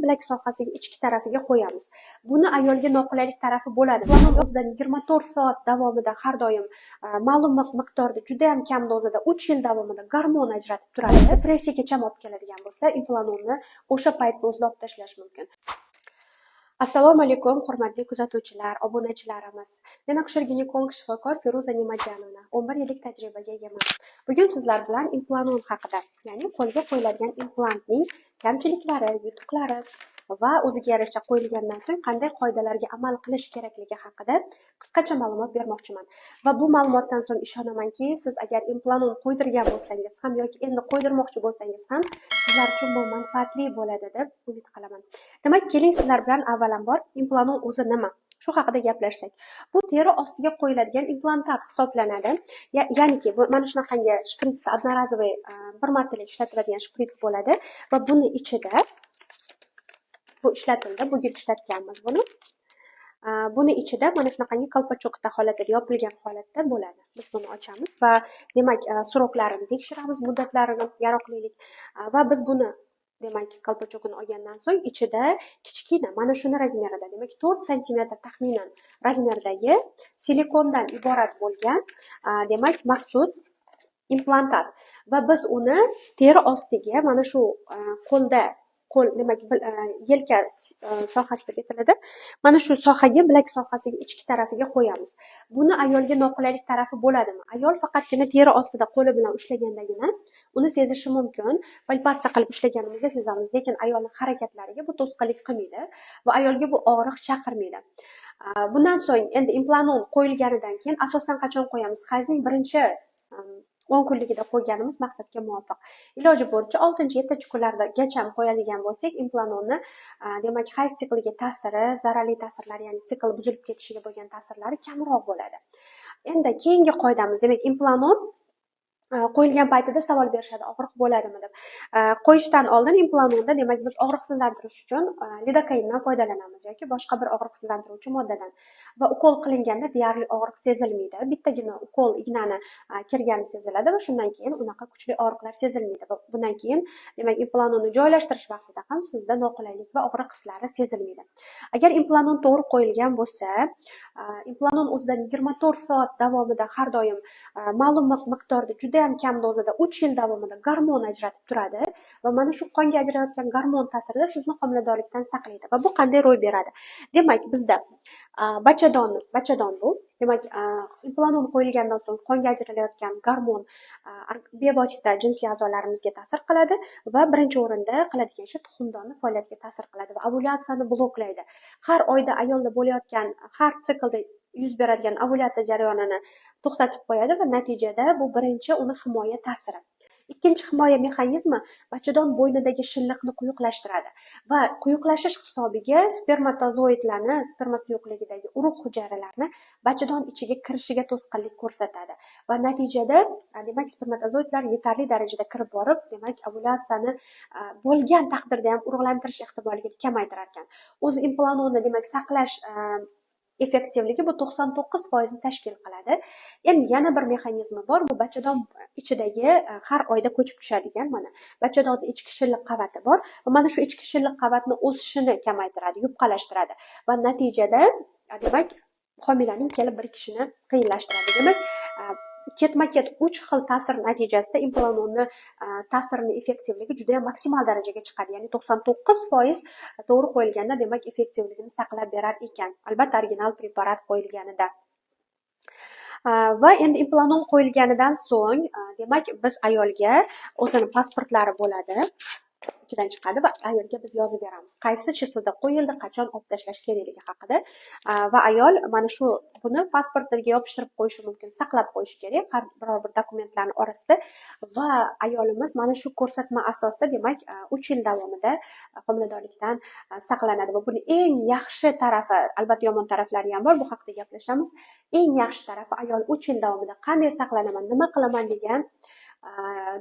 bilak sohasiga ichki tarafiga qo'yamiz. Buni ayolga noqulaylik tarafi bo'ladi. Implanton o'zidan 24 soat davomida har doim ma'lum miqdorda juda ham kam dozada 3 yil davomida gormon ajratib turadi. Depressiyaga cham olib keladigan bo'lsa, implantonni o'sha paytda o'zida olib tashlash mumkin. Assalomu alaykum, hurmatli kuzatuvchilar, obunachilarimiz. Men akusher-ginekolog shifokor Feruza Nemajanova, 11 yillik tajribaga egaman. Bugun sizlar bilan implanton haqida, ya'ni qo'lga qo'yiladigan implantning kamchiliklari, yutuqlari va o'ziga yarasha qo'yilgandan so'ng qanday qoidalarga amal qilish kerakligi haqida qisqacha ma'lumot bermoqchiman. Va bu ma'lumotdan so'ng ishonamanki, siz agar implanton qo'ydirgan bo'lsangiz ham yoki endi qo'ydirmoqchi bo'lsangiz ham sizlar uchun bu manfaatli bo'ladi deb umid qilaman. Demak, keling sizlar bilan avvalambor implanton o'zi nima? Shu haqida gaplashsak. Bu teri ostiga qo'yiladigan implantat hisoblanadi. Ya'niki bu mana shunaqangi shpritsda одноразовый bir martalik ishlatiladigan shprits bo'ladi va buni ichida bu ishlatildi, bugun ishlatganmiz buni. Buni ichida mana shunaqangi kolpachokda holatida yopilgan holatda bo'ladi. Biz buni ochamiz va demak so'roqlarini tekshiramiz, muddatlarini, yaroqlilik va biz buni demak kolpachogini olgandan so'ng ichida kichkina mana shuni razmerida, demak 4 sm taxminan razmerdagi silikondan iborat bo'lgan demak maxsus implantat va biz uni teri ostiga mana shu qo'l demak yelka sohasida aytiladi. Mana shu sohaga, bilak sohasiga ichki tarafiga qo'yamiz. Buni ayolga noqulaylik tarafi bo'ladimi? Ayol faqatgina teri ostida qo'li bilan ushlagandagina uni sezishi mumkin. Palpatsiya qilib ushlaganimizda sezamiz, lekin ayolning harakatlariga bu to'sqinlik qilmaydi va ayolga bu og'riq chaqirmaydi. Bundan so'ng endi implanton qo'yilganidan keyin asosan qachon qo'yamiz? Hayzning birinchi 10 kunligida qo'yganimiz maqsadga muvofiq. Iloji bo'yicha 6-7 kunlargacha qo'yadigan bo'lsak, implanonni demak hayz sikliga ta'siri, zararli ta'sirlari, ya'ni sikl buzilib ketishiga bo'lgan ta'sirlari kamroq bo'ladi. Endi keyingi qoidamiz, demak implanton qo'yilgan paytida savol berishadi, og'riq bo'ladimi deb. Qo'yishdan oldin implantonda demak biz og'riqsizlantirish uchun lidokaindan foydalanamiz yoki boshqa bir og'riqsizlantiruvchi moddadan va ukol qilinganda deyarli og'riq sezilmaydi. Bittagina ukol ignani kirgani seziladi va shundan keyin unaqa kuchli og'riqlar sezilmaydi. Va bundan keyin demak implantonni joylashtirish vaqtida ham sizda noqulaylik va og'riq hislari sezilmaydi. Agar implanton to'g'ri qo'yilgan bo'lsa, implanton o'zidan 24 soat davomida har doim ma'lum miqdorda juda ham kam dozada 3 yil davomida gormon ajratib turadi va mana shu qonga ajrayotgan gormon ta'sirida sizni homiladorlikdan saqlaydi. Va bu qanday ro'y beradi? Demak, bizda bachadon bu. Demak, implanton qo'yilgandan so'ng qonga ajralayotgan gormon bevosita jinsiy a'zolarimizga ta'sir qiladi va birinchi o'rinda qiladigan ishi tuxumdonni faoliyatiga ta'sir qiladi va ovulyatsiyani bloklaydi. Har oyda ayolda bo'layotgan har siklda yuz beradigan ovulyatsiya jarayonini to'xtatib qo'yadi va natijada bu birinchi uni himoya ta'siri. Ikkinchi himoya mexanizmi bachadon bo'ynidagi shilliqni quyuqlashtiradi va quyuqlashish hisobiga spermatozoidlarni, sperma suyuqligidagi urug' hujayralarni bachadon ichiga kirishiga to'sqinlik ko'rsatadi va natijada demak spermatozoidlar yetarli darajada kirib borib, demak ovulyatsiyani bo'lgan taqdirda ham urug'lantirish ehtimolligini kamaytirar ekan. O'zi implantonni demak saqlash effektivligi bu 99% ni tashkil qiladi. Endi yana bir mexanizmi bor. Bu bachadon ichidagi har oyda ko'chib tushadigan mana bachadonning ichki shilliq qavati bor va mana shu ichki shilliq qavatni o'sishini kamaytiradi, yupqalashtiradi va natijada demak homilaning kelib birikishini qiyinlashtiradi. Demak, ketma-ket 3 xil ta'sir natijasida implantonni ta'sirini effektivligi juda ham maksimal darajaga chiqadi. Ya'ni 99% to'g'ri qo'yilganda demak effektivligini saqlab berar ekan. Albatta original preparat qo'yilganida. Va endi implanton qo'yilganidan so'ng demak biz ayolga o'zini pasportlari bo'ladi. Ichidan chiqadi va ayolga biz yozib beramiz. Qaysi chislda qo'yildi, qachon olib tashlash kerakligi haqida va ayol mana shu buni pasportiga yopishtirib qo'yishi mumkin, saqlab qo'yishi kerak har biror bir dokumentlarning orasida va ayolimiz mana shu ko'rsatma asosida demak 3 yil davomida homiladorlikdan saqlanadi va buni eng yaxshi tarafi, albatta yomon taraflari ham bor, bu haqida gaplashamiz. Eng yaxshi tarafi ayol 3 yil davomida qanday saqlanaman, nima qilaman degan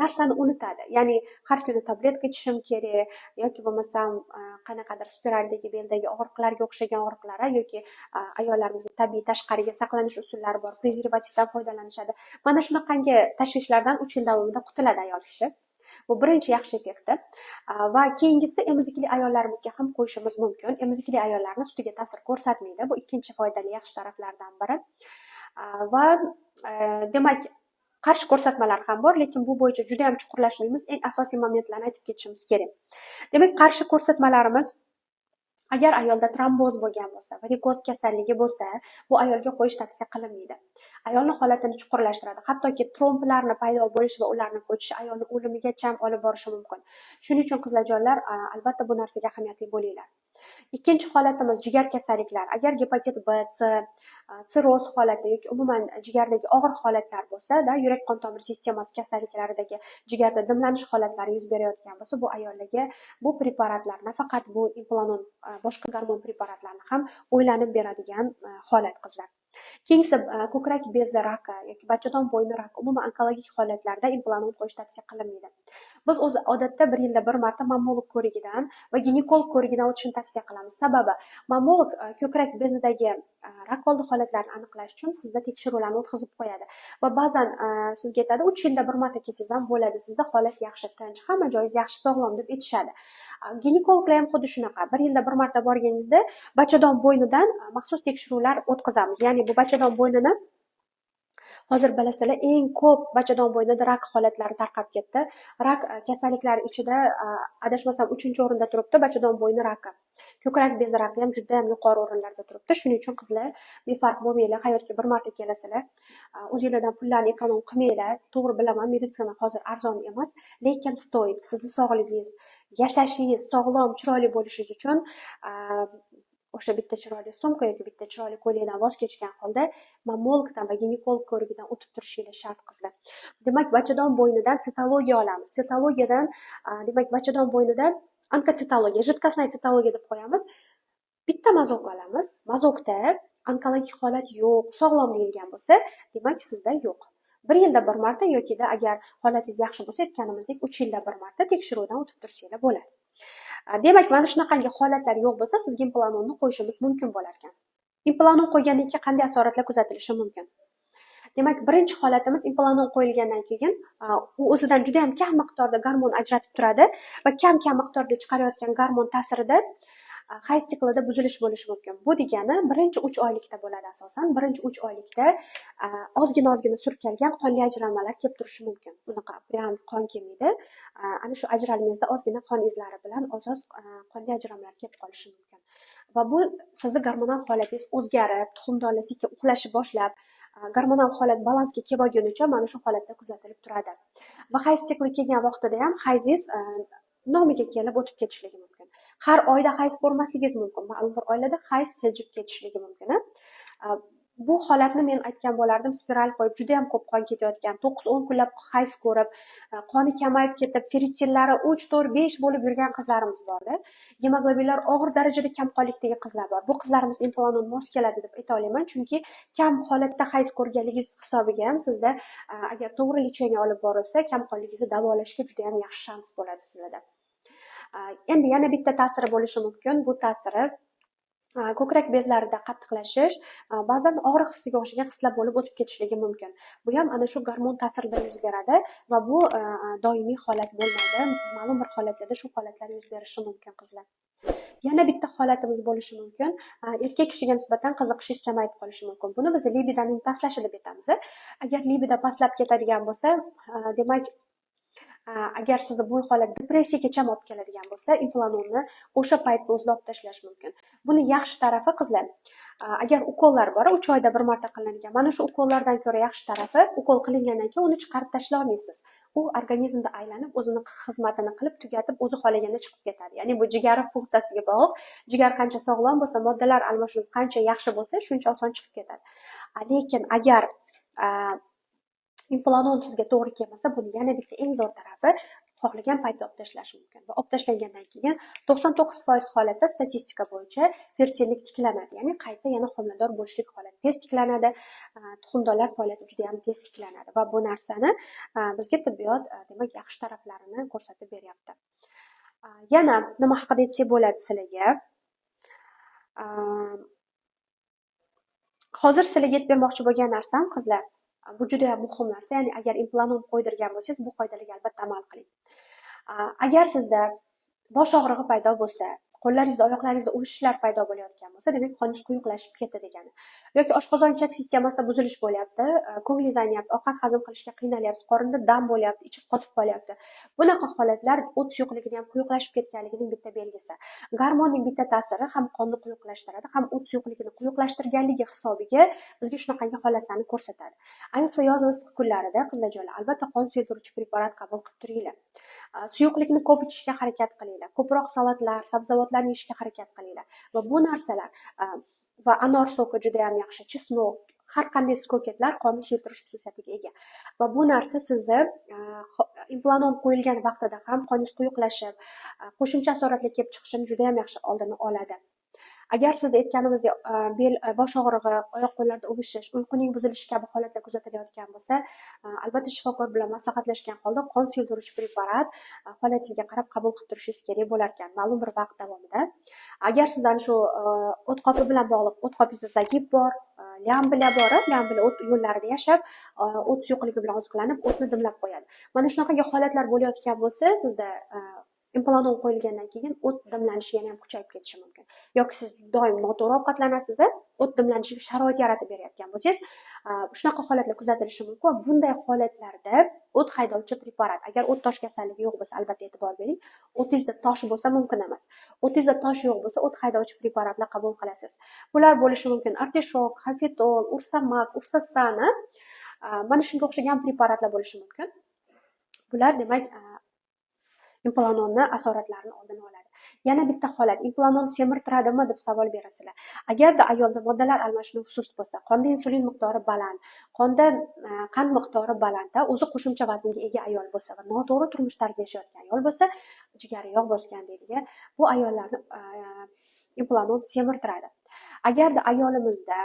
narsani unutadi. Ya'ni har kuni tabletka ichishim kerak yoki bo'lmasam qanaqadir spiraldagi beldagi og'riqlarga o'xshagan og'riqlar yoki ayollarimizni tabiiy tashqariga saqlanish usullari bor, prezervativdan foydalanishadi. Mana shunaqangi tashvishlardan 3 yil davomida qutuladi ayol kishi. Bu birinchi yaxshi effekti. Va keyingisi emizikli ayollarimizga ham qo'yishimiz mumkin. Emizikli ayollarni sutiga ta'sir ko'rsatmaydi. Bu ikkinchi foydali yaxshi taraflardan biri. Va demak qarshi ko'rsatmalar ham bor, lekin bu bo'yicha juda ham chuqurlashmaymiz. Eng asosiy momentlarni aytib ketishimiz kerak. Demak, qarshi ko'rsatmalarimiz: agar ayolda tromboz bo'lgan bo'lsa, varikoz kasalligi bo'lsa, bu ayolga qo'yish tavsiya qilinmaydi. Ayolning holatini chuqurlashtiradi. Hattoki tromblarni paydo bo'lishi va ularni ko'chishi ayolning o'limigacha ham olib borishi mumkin. Shuning uchun qizlarjonlar, albatta bu narsaga ahamiyatli bo'linglar. Ikkinchi holatimiz jigar kasalliklari. Agar gepatit B, C, sirroz holati yoki umuman jigardagi og'ir holatlar bo'lsa, yurak qon tomir sistemasi kasalliklaridagi jigarda dimlanish holatlari yuz berayotgan bo'lsa, bu ayollarga bu preparatlar, nafaqat bu implanon, boshqa gormon preparatlarni ham o'ylanib beradigan holat qizlar. Keyingisi ko'krak bezi raki yoki bachadon bo'yni raki, umuman onkologik holatlarda implanon qo'yish tavsiya qilinmaydi. Biz o'zi odatda bir yilda bir marta mammolog ko'rigidan va ginekolog ko'rigidan o'tishni tavsiya qilamiz. Sababi mammolog ko'krak bezidagi rak oldi holatlarni aniqlash uchun sizda tekshiruvlarni o'tkazib qo'yadi va ba'zan sizga aytadi 3 yilda bir marta kelsangiz ham bo'ladi, sizda holat yaxshi, tinch, hamma joyingiz yaxshi, sog'lom deb aytishadi. Ginekologlar ham xuddi shunaqa. Bir yilda bir marta borganingizda bachadon bo'ynidan maxsus tekshiruvlar o'tkazamiz. Ya'ni bu bachadon bo'ynini hozir bilasizlar, eng ko'p bachadon bo'ynida rak holatlari tarqab ketdi. Rak kasalliklari ichida adashmasam 3-o'rinda turibdi bachadon bo'yni raki. Ko'krak bezi raki ham juda ham yuqori o'rinlarda turibdi. Shuning uchun qizlar befarq bo'lmanglar, hayotga bir marta kelasizlar. O'zingizlardan pullarni ekonom qilmanglar. To'g'ri bilaman, meditsina hozir arzon emas, lekin stoyid. Sizning sog'ligingiz, yashashingiz, sog'lom, chiroyli bo'lishingiz uchun o'sha bitta chiroyli sumka yoki bitta chiroyli ko'ylakdan voz kechgan holda mammologdan va ginekolog ko'rigidan o'tib turishingiz shart qizlar. Demak, bachadon bo'ynidan sitologiya olamiz. Sitologiyadan, demak, bachadon bo'ynidan onkocitologiya, jidkostная citologiya deb qo'yamiz. Bitta mazok olamiz. Mazokda onkologik holat yo'q, sog'lom deyilgan bo'lsa, demak sizda yo'q. Bir yilda bir marta yoki agar holatingiz yaxshi bo'lsa, aytganimizdek 3 yilda bir marta tekshiruvdan o'tib tursanglar bo'ladi. Demak, mana shunaqangi holatlar yo'q bo'lsa, sizga implanonni qo'yishimiz mumkin bo'lar ekan. Implanon qo'ygandan keyin qanday asoratlar kuzatilishi mumkin? Demak, birinchi holatimiz implanon qo'yilgandan keyin u o'zidan juda ham kam miqdorda gormon ajratib turadi va kam miqdorda chiqarayotgan gormon ta'sirida hayz siklida buzilish bo'lishi mumkin. Bu degani birinchi 3 oylikda bo'ladi asosan. Birinchi 3 oylikda ozgina surkalgan qonli ajralmalar kelib turishi mumkin. Bunaqa prям qon kelmaydi. Ana shu ajralmangizda ozgina qon izlari bilan ozoz qonli ajralmalar kelib qolishi mumkin. Va bu sizning gormonal holatingiz o'zgarib, tuxumdonlar sekin uxlashi boshlab, gormonal holat balansga kelib olgunicha mana shu holatda kuzatilib turadi. Va hayz sikli kelgan vaqtida ham hayzingiz nomiga kelib o'tib ketishligi mumkin. Har oyda hayz ko'rmasligingiz mumkin. Ma'lum bir oilada hayz siljib ketishligi mumkin. Bu holatni men aytgan bo'lardim, spiral qo'yib juda ham ko'p qon ketayotgan, 9-10 kunlab hayz ko'rib, qoni kamayib ketib, feritillari 3, 4, 5 bo'lib yurgan qizlarimiz borda. Gemoglobinlar og'ir darajada kamqonlikdagi qizlar bor. Bu qizlarimiz implanon mos keladi deb ayta olaman, chunki kam holatda hayz ko'rganligingiz hisobiga ham sizda agar to'g'ri lecheniya olib borilsa, kamqonligingizni davolashga juda ham yaxshi shans bo'ladi sizlarda. Endi yana bitta ta'siri bo'lishi mumkin. Bu ta'siri ko'krak bezlarida qattiqlashish, ba'zan og'riq hissiga o'xshagan hislar bo'lib o'tib ketishligi mumkin. Bu ham ana shu gormon ta'sirida yuz beradi va bu doimiy holat bo'lmaydi. Ma'lum bir holatlarda shu holatlar yuz berishi mumkin qizlar. Yana bitta holatimiz bo'lishi mumkin. Erkak kishiga nisbatan qiziqishingiz kamayib qolishi mumkin. Buni biz libidoning pastlashi deb aytamiz. Agar libido pastlab ketadigan bo'lsa, demak, agar sizni bu holat depressiyaga olib keladigan bo'lsa, implanonni o'sha paytda o'zida olib tashlash mumkin. Buni yaxshi tarafi qizlar, agar ukollar bor, 3 oyda bir marta qilinadigan, mana shu ukollardan ko'ra yaxshi tarafi, ukol qilingandan keyin uni chiqarib tashlay olmaysiz. U organizmda aylanib, o'zini xizmatini qilib tugatib, o'zi xohlaganda chiqib ketadi. Ya'ni bu jigar funksiyasiga bog'liq. Jigar qancha sog'lom bo'lsa, moddalar almashinuvi qancha yaxshi bo'lsa, shuncha oson chiqib ketadi. Lekin agar implanon sizga to'g'ri kelmasa, buni yana bitta eng zo'r tarafi, xohlagan paytda olib tashlash mumkin. Va olib tashlangandan keyin 99% holatda statistika bo'yicha fertillik tiklanadi. Ya'ni qayta yana homilador bo'lishlik holati tez tiklanadi, tuxumdonlar faoliyati juda ham tez tiklanadi va bu narsani bizga tibbiyot demak yaxshi taraflarini ko'rsatib beryapti. Yana nima haqida aytsak bo'ladi sizlarga? Hozir sizlarga aytib bermoqchi bo'lgan narsam qizlar, Bu juda ham muhim narsa. Ya'ni agar implantat qo'ydirgan bo'lsangiz, bu qoidalarga albatta amal qiling. Agar sizda bosh og'rig'i paydo bo'lsa, qo'llaringizda, oyoqlaringizda uvishishlar paydo bo'layotgan bo'lsa, demak qoningiz quyuqlashib ketdi degani. Yoki oshqozon-ichak sistemasida buzilish bo'lyapti, ko'nglingiz aynayapti, ovqat hazm qilishga qiynalyapsiz, qorinda dam bo'lyapti, ichingiz qotib qolyapti. Bunaqa holatlar o't suyuqligini ham quyuqlashib ketganligining bitta belgisi. Gormonning bitta ta'siri ham qonni quyuqlashtiradi, ham o't suyuqligini quyuqlashtirganligi hisobiga bizga shunaqangi holatlarni ko'rsatadi. Ayniqsa yoz va issiq kunlarida qizlarjonlar albatta qon suyultiruvchi preparat qabul qilib turinglar. Suyuqlikni ko'p ichishga harakat qilinglar. Ko'proq salatlar, sabzavotlarni yeyishga harakat qilinglar. Va bu narsalar va anor so'ki juda ham yaxshi, chesnok, har qanday ko'katlar qonni suyultirish xususiyatiga ega. Va bu narsa sizni implantat qo'yilgan vaqtida ham qoningiz quyuqlashib, qo'shimcha asoratlar kelib chiqishini juda ham yaxshi oldini oladi. Agar sizda aytganimizdek bel, bosh og'rig'i, oyoq qo'llarda uvishish, uyquning buzilishi kabi holatlar kuzatilayotgan bo'lsa, albatta shifokor bilan maslahatlashgan holda qon suyultiruvchi preparat holatingizga qarab qabul qilib turishingiz kerak bo'lar ekan ma'lum bir vaqt davomida. Agar sizdan shu o't qopi bilan bog'liq, o't qopingizda zagib bor, lyambila bor, lyambila o't yo'llarida yashab, o't suyuqligi bilan oziqlanib, o'tni dimlab qo'yadi. Mana shunaqangi holatlar bo'layotgan bo'lsa, sizda implantat qo'yilgandan keyin o't dimlanishi yana ham kuchayib ketishi mumkin. Yoki siz doim noto'g'ri ovqatlanasiz, o't dimlanishiga sharoit yaratib berayotgan bo'lsangiz, shunaqa holatlar kuzatilishi mumkin. Bunday holatlarda o't haydovchi preparat, agar o't tosh kasalligi yo'q bo'lsa, albatta e'tibor bering. O'tingizda tosh bo'lsa mumkin emas. O'tingizda tosh yo'q bo'lsa, o't haydovchi preparatlar qabul qilasiz. Bular bo'lishi mumkin: artishok, xafetol, ursamak, ursasana, mana shunga o'xshagan preparatlar bo'lishi mumkin. Bular demak implantatni asoratlarini oldini oladi. Yana bitta holat, implantat semirtiradimi deb savol berasizlar. Agarda ayolda moddalar almashinuvi sust bo'lsa, qonda insulin miqdori baland, qonda qand miqdori balandda, o'zi qo'shimcha vaznga ega ayol bo'lsa va noto'g'ri turmush tarzi yashayotgan ayol bo'lsa, jigari yog' bosgan deydigan, bu ayollarni implantat semirtiradi. Agarda ayolimizda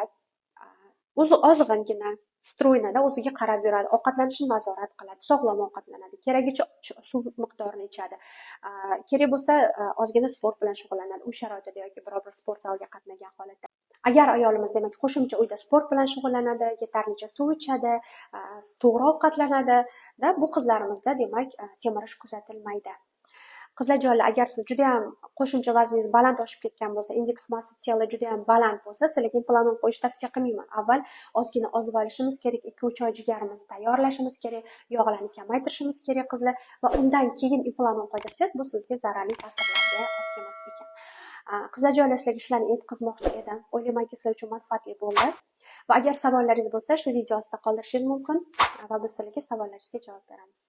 o'zi ozg'ingina stroynada o'ziga qarab yuradi, ovqatlanishni nazorat qiladi, sog'lom ovqatlanadi, keragicha suv miqdorini ichadi, kerak bo'lsa ozgina sport bilan shug'ullanadi, uy sharoitida yoki biror bir sport zaliga qatnagan holatda. Agar ayolimiz demak qo'shimcha uyda sport bilan shug'ullanadi, yetarlicha suv ichadi, to'g'ri ovqatlanadi, bu qizlarimizda demak semirish kuzatilmaydi. Qizlarjonlar, agar siz juda ham qo'shimcha vazningiz baland oshib ketgan bo'lsa, indeks massa tela juda ham baland bo'lsa, sizlarga implantat qo'yishni tavsiya qilmayman. Avval ozgina ozib olishimiz kerak, 2-3 oy jigarimizni tayyorlashimiz kerak, yog'larni kamaytirishimiz kerak qizlar, va undan keyin implantat qo'ydirsangiz, bu sizga zararli ta'sirlarga olib kelmas ekan. Qizlarjonlar, sizlarga shularni yetkazmoqchi edim. O'ylaymanki, sizlar uchun manfaatli bo'ldi. Va agar savollaringiz bo'lsa, shu video ostida qoldirishingiz mumkin va biz sizlarga savollaringizga javob beramiz.